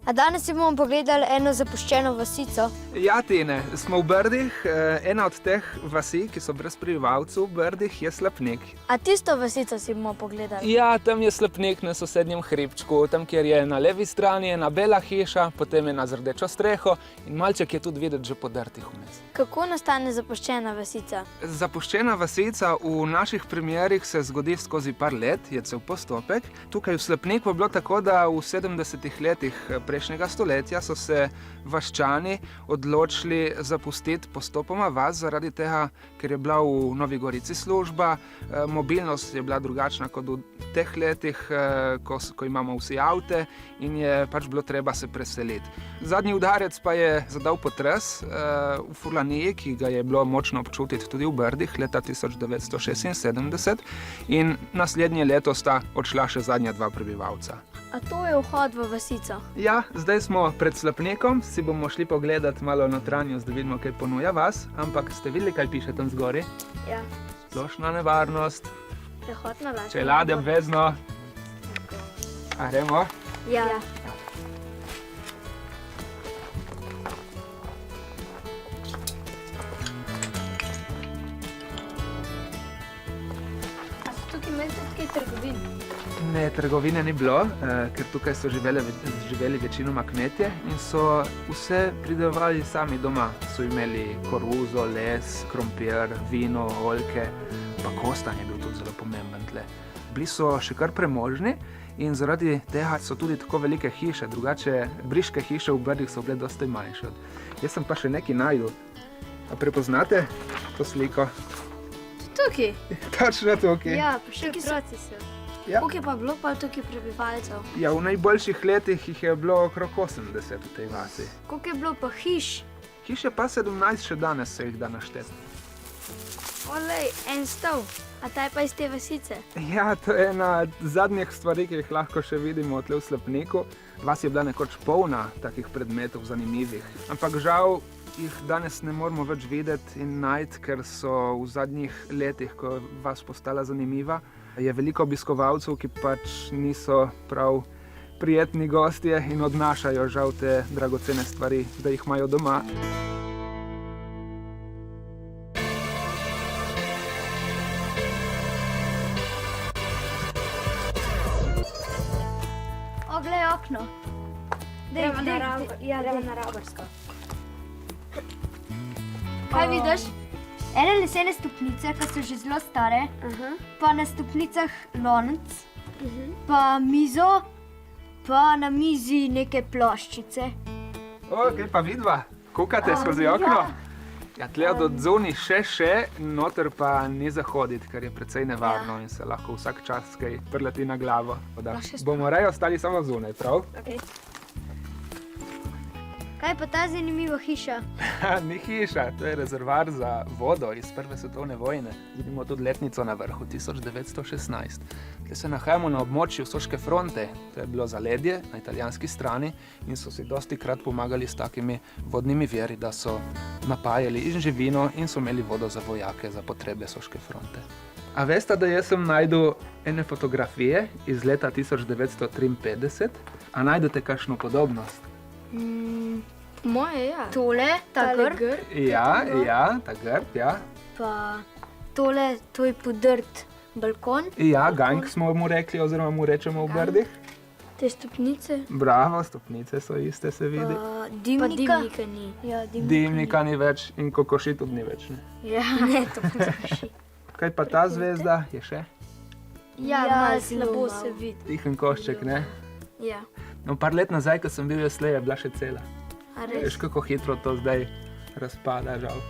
A danes si bomo pogledali eno zapuščeno vasico. Ja, Tine, smo v Brdih. Ena od teh vasi, ki so brez prebivalcev v Brdih, je Slepnik. A tisto vasico si bomo pogledali? Ja, tam je Slepnik na sosednjem hribčku, tam, kjer je na levi strani ena bela hiša, potem ena z rdečo streho in malček je tudi videti že podrtih vmes. Kako nastane zapuščena vasica? Zapuščena vasica v naših primerih se zgodi skozi par let, je cel postopek. Tukaj v Slepniku je bilo tako, da v 70-ih letih prejšnjega stoletja so se vaščani odločili zapustiti postopoma vas zaradi tega, ker je bila v Novi Gorici služba, mobilnost je bila drugačna kot v teh letih, ko imamo vsi avte in je pač bilo treba se preseliti. Zadnji udarec pa je zadal potres v Furlaniji, ki ga je bilo močno občutiti tudi v Brdih leta 1976 in naslednje leto sta odšla še zadnja dva prebivalca. A to je vhod v vasico? Ja, zdaj smo pred Slepnikom, si bomo šli pogledati malo notranjost, da vidimo, kaj ponuja vas, ampak ste videli, kaj piše tam zgori? Ja. Splošna nevarnost, Prehod na lad. čelade obvezno. A gremo? Ja. A so tukaj imeli tudi kaj trgovin? Ne, trgovine ni bilo, ker tukaj so živeli večinoma kmetje in so vse pridelovali sami doma. So imeli koruzo, les, krompir, vino, oljke, pa kostan je bil tudi zelo pomemben tle. Bili so še kar premožni in zaradi tega so tudi tako velike hiše, drugače briške hiše v Brdih so bile dosti manjše. Jaz sem pa še nekaj našel. A prepoznate to sliko? Tukaj? Točno tukaj. Ja, pa še otroci so. Ja. Koliko je pa bilo pa tukaj prebivalcev? Ja, v najboljših letih jih je bilo okrog 80 v tej vasi. Koliko je bilo pa hiš? Hiše pa 17 še danes se jih da našteti. Olej, en stol. A ta je pa iz te vasice? Ja, to je ena zadnjih stvari, ki jih lahko še vidimo tle v Slepniku. Vas je bila nekoč polna takih predmetov zanimivih, ampak žal jih danes ne moremo več videti in najti, ker so v zadnjih letih, ko je vas postala zanimiva, je veliko obiskovalcev, ki pač niso prav prijetni gostje in odnašajo žal te dragocene stvari, da jih imajo doma. Oglej okno. Gremo na Raborsko. Kaj vidiš? Ene lesene stopnice, ki so že zelo stare, pa na stopnicah lonec, pa mizo, pa na mizi neke ploščice. O, kaj pa vidva? Kukate skozi okno? Ja, tle od zunaj še, noter pa ni zahoditi, ker je precej nevarno in se lahko vsak čas kaj prleti na glavo. Bomo raje ostali samo zunaj, prav? Okay. Kaj pa ta zanimiva hiša? Ni hiša, to je rezervoar za vodo iz Prve svetovne vojne. Vidimo tudi letnico na vrhu, 1916. Tle se nahajamo na območju Soške fronte, to je bilo zaledje na italijanski strani in so si dostikrat pomagali s takimi vodnimi viri, da so napajali in živino in so imeli vodo za vojake, za potrebe Soške fronte. A veste, da jaz sem našel ene fotografije iz leta 1953, a najdete kakšno podobnost? Moje, ja. Tole, ta grb. Ja, ta grb, ja. Pa tole, to je podrt balkon. Ja, gank smo mu rekli, oziroma mu rečemo v Brdih. Te stopnice. Bravo, stopnice so iste, se vidi. Dimnika ni. Ja, Dimnika ni več in kokoši tudi ni več, ne? Ja, ne, to pa kokoši. Kaj pa ta zvezda, je še? Ja, malo slabo se vidi. Tihen košček, ne? Ja. No, par let nazaj, ko sem bil jaz le, je bila še cela. A res? Veš, kako hitro to zdaj razpada, žal.